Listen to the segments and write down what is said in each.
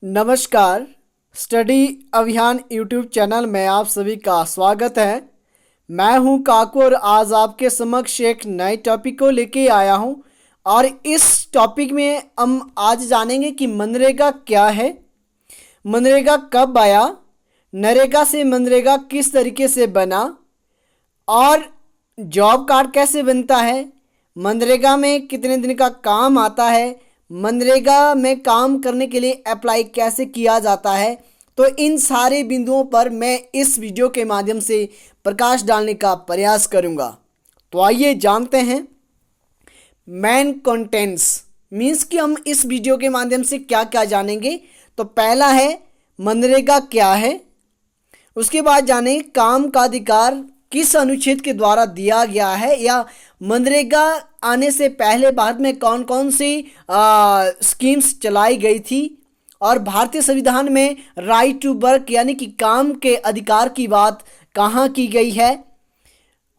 नमस्कार। स्टडी अभियान YouTube channel में आप सभी का स्वागत है। मैं हूं काकू और आज आपके समक्ष एक नए टॉपिक को लेके आया हूं और इस टॉपिक में हम आज जानेंगे कि मनरेगा क्या है, मनरेगा कब आया, नरेगा से मनरेगा किस तरीके से बना और जॉब कार्ड कैसे बनता है, मनरेगा में कितने दिन का काम आता है, मनरेगा में काम करने के लिए अप्लाई कैसे किया जाता है। तो इन सारे बिंदुओं पर मैं इस वीडियो के माध्यम से प्रकाश डालने का प्रयास करूंगा। तो आइए जानते हैं मेन कंटेंट्स मीन्स कि हम इस वीडियो के माध्यम से क्या क्या जानेंगे। तो पहला है मनरेगा क्या है, उसके बाद जानेंगे काम का अधिकार किस अनुच्छेद के द्वारा दिया गया है या मनरेगा आने से पहले भारत में कौन कौन सी स्कीम्स चलाई गई थी और भारतीय संविधान में राइट टू वर्क यानी कि काम के अधिकार की बात कहाँ की गई है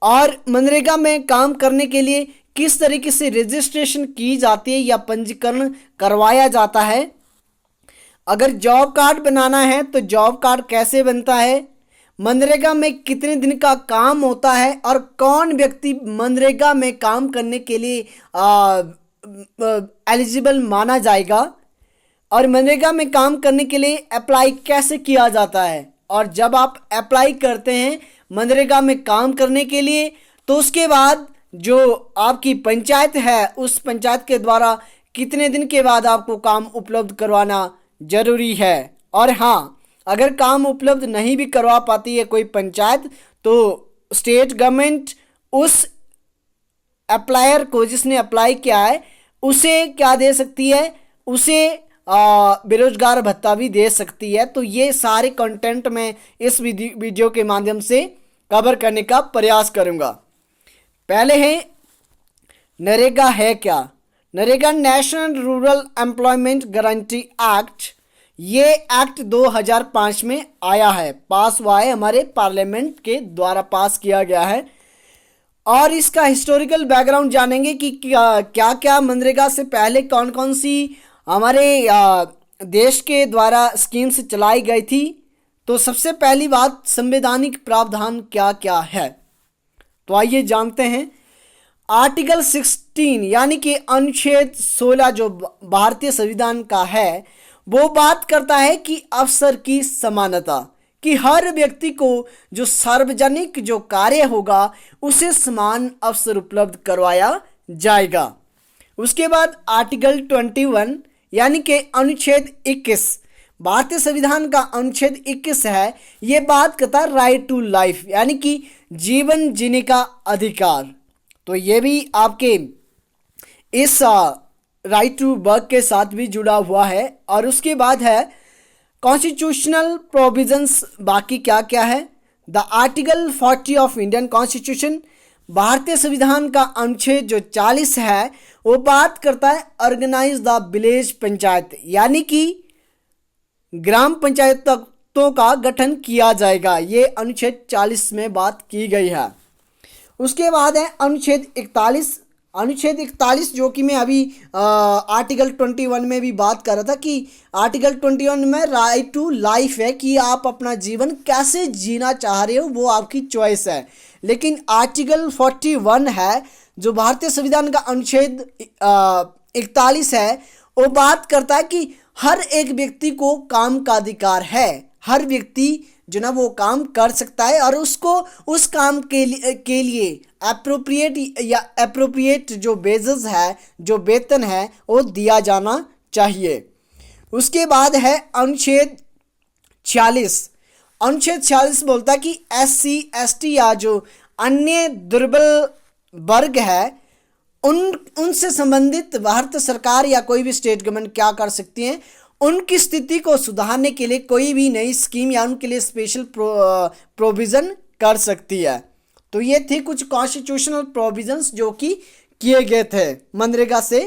और मनरेगा में काम करने के लिए किस तरीके से रजिस्ट्रेशन की जाती है या पंजीकरण करवाया जाता है। अगर जॉब कार्ड बनाना है तो जॉब कार्ड कैसे बनता है, मनरेगा में कितने दिन का काम होता है और कौन व्यक्ति मनरेगा में काम करने के लिए एलिजिबल माना जाएगा और मनरेगा में काम करने के लिए अप्लाई कैसे किया जाता है। और जब आप अप्लाई करते हैं मनरेगा में काम करने के लिए तो उसके बाद जो आपकी पंचायत है उस पंचायत के द्वारा कितने दिन के बाद आपको काम उपलब्ध करवाना जरूरी है। और हाँ, अगर काम उपलब्ध नहीं भी करवा पाती है कोई पंचायत तो स्टेट गवर्नमेंट उस अप्लायर को जिसने अप्लाई किया है उसे क्या दे सकती है, उसे बेरोजगार भत्ता भी दे सकती है। तो ये सारे कंटेंट मैं इस वीडियो के माध्यम से कवर करने का प्रयास करूंगा। पहले है नरेगा है क्या। NREGA national rural employment guarantee act, ये एक्ट 2005 में आया है, पास हुआ है, हमारे पार्लियामेंट के द्वारा पास किया गया है। और इसका हिस्टोरिकल बैकग्राउंड जानेंगे कि क्या क्या मनरेगा से पहले कौन कौन सी हमारे देश के द्वारा स्कीम्स चलाई गई थी। तो सबसे पहली बात संवैधानिक प्रावधान क्या क्या है, तो आइए जानते हैं। आर्टिकल 16 यानी कि अनुच्छेद 16 जो भारतीय संविधान का है वो बात करता है कि अवसर की समानता, कि हर व्यक्ति को जो सार्वजनिक जो कार्य होगा उसे समान अवसर उपलब्ध करवाया जाएगा। उसके बाद आर्टिकल 21 यानी कि अनुच्छेद 21 भारतीय संविधान का अनुच्छेद 21 है, ये बात करता है राइट टू लाइफ यानी कि जीवन जीने का अधिकार। तो ये भी आपके इस राइट टू वर्क के साथ भी जुड़ा हुआ है। और उसके बाद है कॉन्स्टिट्यूशनल प्रोविजंस, बाकी क्या क्या है। The article 40 of Indian constitution, भारतीय संविधान का अनुच्छेद जो 40 है वो बात करता है ऑर्गेनाइज द विलेज पंचायत यानी कि ग्राम पंचायतों का गठन किया जाएगा, ये अनुच्छेद 40 में बात की गई है। उसके बाद है अनुच्छेद 41, अनुच्छेद 41 जो कि मैं अभी आर्टिकल 21 में भी बात कर रहा था कि आर्टिकल 21 में राइट टू लाइफ है कि आप अपना जीवन कैसे जीना चाह रहे हो वो आपकी चॉइस है। लेकिन आर्टिकल 41 है जो भारतीय संविधान का अनुच्छेद 41 है वो बात करता है कि हर एक व्यक्ति को काम का अधिकार है, हर व्यक्ति जो ना वो काम कर सकता है और उसको उस काम के लिए एप्रोप्रिएट जो वेजेस है, जो वेतन है वो दिया जाना चाहिए। उसके बाद है अनुच्छेद 46, अनुच्छेद 46 बोलता है कि SC ST या जो अन्य दुर्बल वर्ग है उनसे संबंधित भारत सरकार या कोई भी स्टेट गवर्नमेंट क्या कर सकती है, उनकी स्थिति को सुधारने के लिए कोई भी नई स्कीम या उनके लिए स्पेशल प्रोविज़न कर सकती है। तो ये थे कुछ कॉन्स्टिट्यूशनल प्रोविजंस जो कि किए गए थे मनरेगा से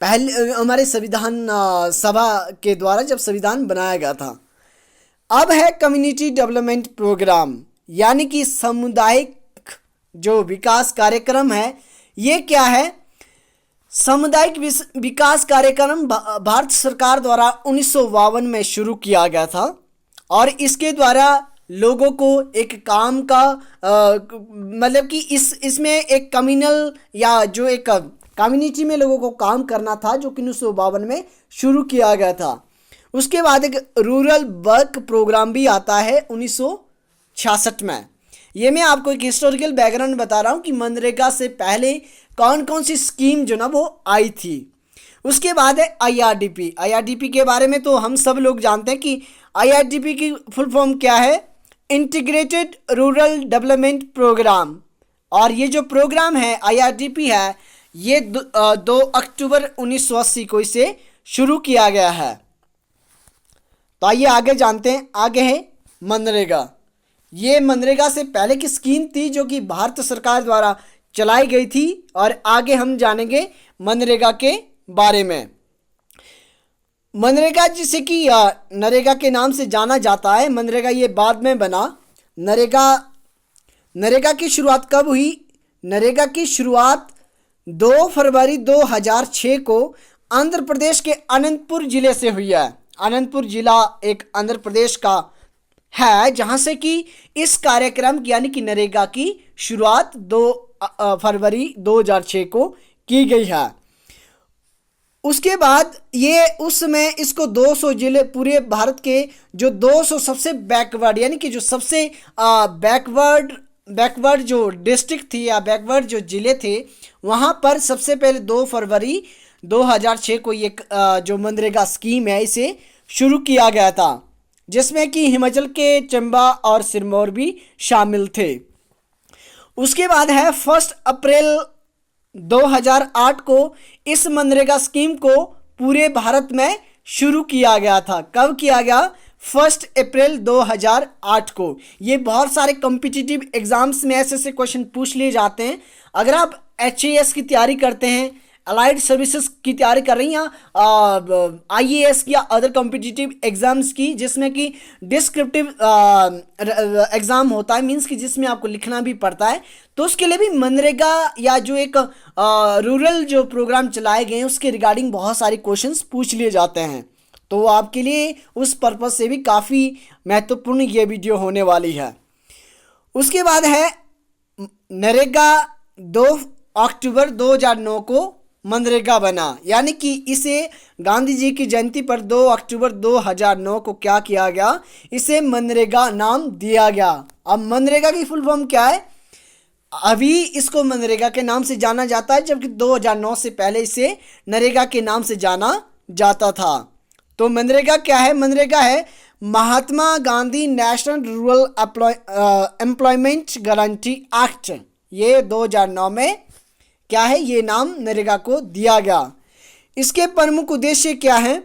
पहले हमारे संविधान सभा के द्वारा जब संविधान बनाया गया था। अब है कम्युनिटी डेवलपमेंट प्रोग्राम यानी कि सामुदायिक जो विकास कार्यक्रम है। ये क्या है, सामुदायिक विकास कार्यक्रम भारत सरकार द्वारा 1952 में शुरू किया गया था और इसके द्वारा लोगों को एक काम का मतलब कि इसमें एक कम्युनल या जो एक कम्युनिटी में लोगों को काम करना था, जो कि 1952 में शुरू किया गया था। उसके बाद एक रूरल वर्क प्रोग्राम भी आता है 1966 में। ये मैं आपको एक हिस्टोरिकल बैकग्राउंड बता रहा हूँ कि मनरेगा से पहले कौन कौन सी स्कीम जो ना वो आई थी। उसके बाद है IRDP। IRDP के बारे में तो हम सब लोग जानते हैं कि IRDP की फुल फॉर्म क्या है, इंटीग्रेटेड रूरल डेवलपमेंट प्रोग्राम। और ये जो प्रोग्राम है IRDP है, ये 2 अक्टूबर 1980 को इसे शुरू किया गया है। तो आइए आगे जानते हैं। आगे है मनरेगा। ये मनरेगा से पहले की स्कीम थी जो कि भारत सरकार द्वारा चलाई गई थी, और आगे हम जानेंगे मनरेगा के बारे में। मनरेगा जिसे कि नरेगा के नाम से जाना जाता है, मनरेगा ये बाद में बना। नरेगा की शुरुआत कब हुई? नरेगा की शुरुआत 2 फरवरी 2006 को आंध्र प्रदेश के अनंतपुर जिले से हुई है। अनंतपुर जिला एक आंध्र प्रदेश का है जहां से कि इस कार्यक्रम यानी कि नरेगा की शुरुआत 2 फरवरी 2006 को की गई है। उसके बाद ये उस समय इसको 200 जिले, पूरे भारत के जो 200 सबसे बैकवर्ड यानी कि जो सबसे बैकवर्ड जो डिस्ट्रिक्ट थी या बैकवर्ड जो जिले थे, वहाँ पर सबसे पहले 2 फरवरी 2006 को ये जो मनरेगा स्कीम है इसे शुरू किया गया था, जिसमें कि हिमाचल के चंबा और सिरमौर भी शामिल थे। उसके बाद है 1 अप्रैल 2008 को इस मनरेगा स्कीम को पूरे भारत में शुरू किया गया था। कब किया गया? 1 अप्रैल 2008 को। ये बहुत सारे कॉम्पिटिटिव एग्जाम्स में ऐसे ऐसे क्वेश्चन पूछ लिए जाते हैं। अगर आप HAS की तैयारी करते हैं, अलाइड सर्विसेज की तैयारी कर रही हैं, IAS या अदर कॉम्पिटिटिव एग्जाम्स की, जिसमें कि डिस्क्रिप्टिव एग्ज़ाम होता है, मींस कि जिसमें आपको लिखना भी पड़ता है, तो उसके लिए भी मनरेगा या जो एक रूरल जो प्रोग्राम चलाए गए हैं उसके रिगार्डिंग बहुत सारे क्वेश्चंस पूछ लिए जाते हैं। तो आपके लिए उस पर्पज़ से भी काफ़ी महत्वपूर्ण ये वीडियो होने वाली है। उसके बाद है नरेगा 2 अक्टूबर 2009 को मनरेगा बना, यानी कि इसे गांधी जी की जयंती पर 2 अक्टूबर 2009 को क्या किया गया? इसे मनरेगा नाम दिया गया। अब मनरेगा की फुल फॉर्म क्या है? अभी इसको मनरेगा के नाम से जाना जाता है, जबकि 2009 से पहले इसे नरेगा के नाम से जाना जाता था। तो मनरेगा क्या है? मनरेगा है Mahatma Gandhi national rural employment guarantee act. ये 2009 में क्या है? ये नाम नरेगा दिया गया। इसके प्रमुख उद्देश्य क्या है?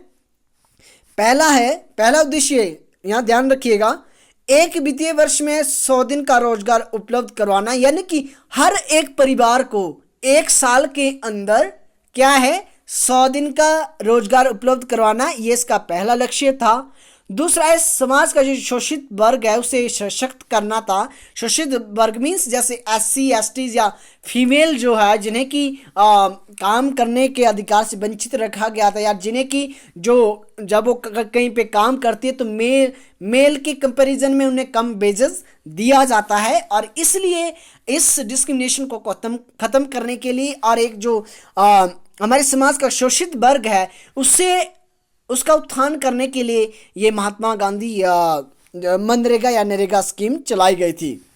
पहला उद्देश्य, यहाँ ध्यान रखिएगा, एक वित्तीय वर्ष में 100 दिन का रोजगार उपलब्ध करवाना, यानी कि हर एक परिवार को 1 साल के अंदर क्या है? 100 दिन का रोजगार उपलब्ध करवाना, ये इसका पहला लक्ष्य था। दूसरा है समाज का जो शोषित वर्ग है उसे सशक्त करना था। शोषित वर्ग मीन्स जैसे SC ST या फीमेल जो है, जिन्हें कि काम करने के अधिकार से वंचित रखा गया था, या जिन्हें कि जो जब वो कहीं पे काम करती है तो मेल के कंपैरिजन में उन्हें कम वेजेस दिया जाता है, और इसलिए इस डिस्क्रिमिनेशन को ख़त्म करने के लिए और एक जो हमारे समाज का शोषित वर्ग है उसका उत्थान करने के लिए ये महात्मा गांधी मनरेगा या नरेगा स्कीम चलाई गई थी।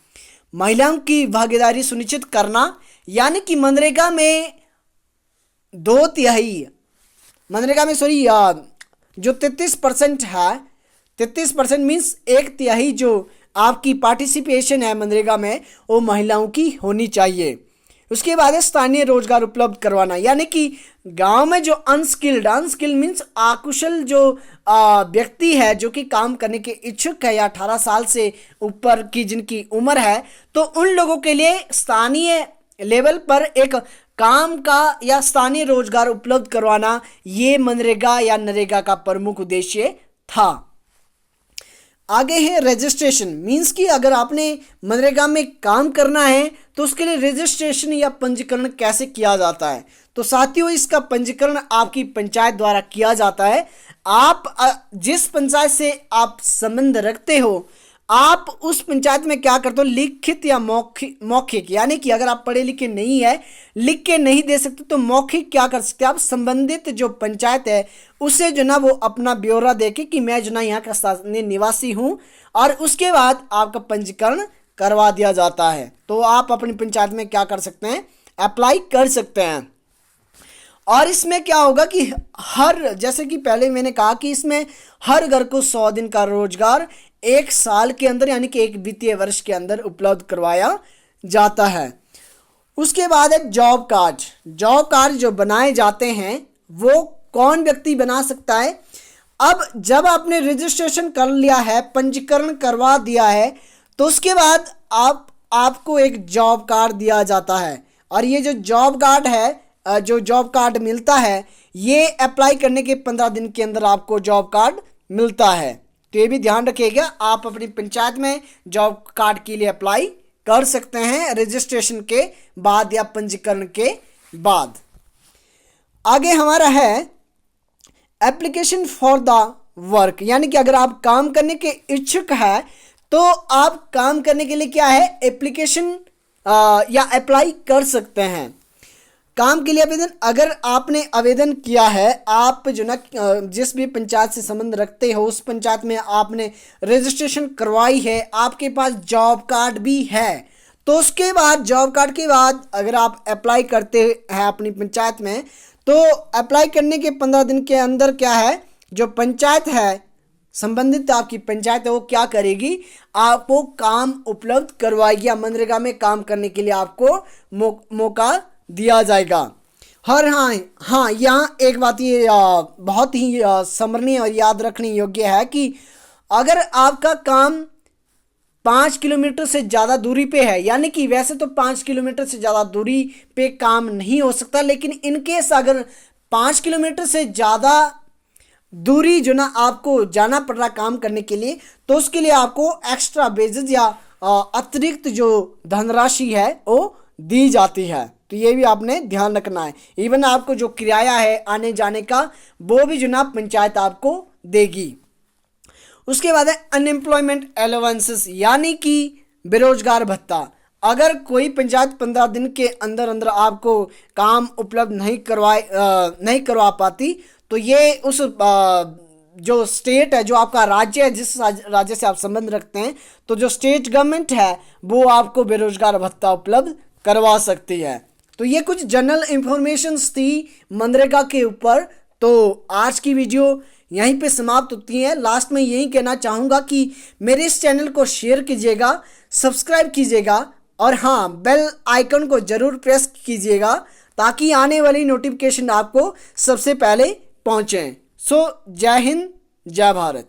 महिलाओं की भागीदारी सुनिश्चित करना, यानी कि मनरेगा में 2/3 जो 33% है, 33% मीन्स 1/3 जो आपकी पार्टिसिपेशन है मनरेगा में, वो महिलाओं की होनी चाहिए। उसके बाद है स्थानीय रोजगार उपलब्ध करवाना, यानी कि गांव में जो अनस्किल्ड मीन्स अकुशल जो व्यक्ति है जो कि काम करने के इच्छुक है या 18 साल से ऊपर की जिनकी उम्र है, तो उन लोगों के लिए स्थानीय लेवल पर एक काम का या स्थानीय रोजगार उपलब्ध करवाना, ये मनरेगा या नरेगा का प्रमुख उद्देश्य था। आगे है रजिस्ट्रेशन, मीन्स कि अगर आपने मनरेगा में काम करना है तो उसके लिए रजिस्ट्रेशन या पंजीकरण कैसे किया जाता है। तो साथियों, इसका पंजीकरण आपकी पंचायत द्वारा किया जाता है। आप जिस पंचायत से आप संबंध रखते हो, आप उस पंचायत में क्या करते हो, लिखित या मौखिक, यानी कि अगर आप पढ़े लिखे नहीं है, लिख के नहीं दे सकते, तो मौखिक क्या कर सकते हैं आप, संबंधित जो पंचायत है उसे जो ना वो अपना ब्यौरा देके कि मैं जो ना यहाँ का स्थानीय निवासी हूँ, और उसके बाद आपका पंजीकरण करवा दिया जाता है। तो आप अपनी पंचायत में क्या कर सकते हैं, अप्लाई कर सकते हैं। और इसमें क्या होगा कि जैसे कि पहले मैंने कहा कि इसमें हर घर को 100 दिन का रोजगार 1 साल के अंदर, यानी कि 1 वित्तीय वर्ष के अंदर उपलब्ध करवाया जाता है। उसके बाद है जॉब कार्ड। जॉब कार्ड जो बनाए जाते हैं वो कौन व्यक्ति बना सकता है। अब जब आपने रजिस्ट्रेशन कर लिया है, पंजीकरण करवा दिया है, तो उसके बाद आपको एक जॉब कार्ड दिया जाता है। और ये जो जॉब कार्ड है, जो जॉब कार्ड मिलता है, ये अप्लाई करने के 15 दिन के अंदर आपको जॉब कार्ड मिलता है। तो ये भी ध्यान रखिएगा, आप अपनी पंचायत में जॉब कार्ड के लिए अप्लाई कर सकते हैं रजिस्ट्रेशन के बाद या पंजीकरण के बाद। आगे हमारा है एप्लीकेशन फॉर द वर्क, यानी कि अगर आप काम करने के इच्छुक है तो आप काम करने के लिए क्या है, एप्लीकेशन या अप्लाई कर सकते हैं। काम के लिए आवेदन, अगर आपने आवेदन किया है, आप जो ना जिस भी पंचायत से संबंध रखते हो उस पंचायत में आपने रजिस्ट्रेशन करवाई है, आपके पास जॉब कार्ड भी है, तो उसके बाद जॉब कार्ड के बाद अगर आप अप्लाई करते हैं अपनी पंचायत में, तो अप्लाई करने के 15 दिन के अंदर क्या है, जो पंचायत है, संबंधित आपकी पंचायत है, वो क्या करेगी, आपको काम उपलब्ध करवाएगी या मनरेगा में काम करने के लिए आपको मौका दिया जाएगा। और हाँ, यहाँ एक बात ये बहुत ही स्मरणीय और याद रखने योग्य है कि अगर आपका काम 5 किलोमीटर से ज़्यादा दूरी पे है, यानी कि वैसे तो 5 किलोमीटर से ज़्यादा दूरी पे काम नहीं हो सकता, लेकिन इनकेस अगर 5 किलोमीटर से ज़्यादा दूरी जो ना आपको जाना पड़ रहा काम करने के लिए, तो उसके लिए आपको एक्स्ट्रा वेजेस या अतिरिक्त जो धनराशि है वो दी जाती है। तो ये भी आपने ध्यान रखना है। इवन आपको जो किराया है आने जाने का, वो भी जो ना पंचायत आपको देगी। उसके बाद है अनएम्प्लॉयमेंट अलाउंसेस, यानी कि बेरोजगार भत्ता। अगर कोई पंचायत 15 दिन के अंदर अंदर आपको काम उपलब्ध नहीं करवा पाती, तो ये उस जो स्टेट है, जो आपका राज्य है, जिस राज्य से आप संबंध रखते हैं, तो जो स्टेट गवर्नमेंट है वो आपको बेरोजगार भत्ता उपलब्ध करवा सकती है। तो ये कुछ जनरल इंफॉर्मेशंस थी मनरेगा के ऊपर। तो आज की वीडियो यहीं पे समाप्त होती है। लास्ट में यही कहना चाहूँगा कि मेरे इस चैनल को शेयर कीजिएगा, सब्सक्राइब कीजिएगा, और हाँ, बेल आइकन को ज़रूर प्रेस कीजिएगा ताकि आने वाली नोटिफिकेशन आपको सबसे पहुँचे। सो जय हिंद, जय भारत।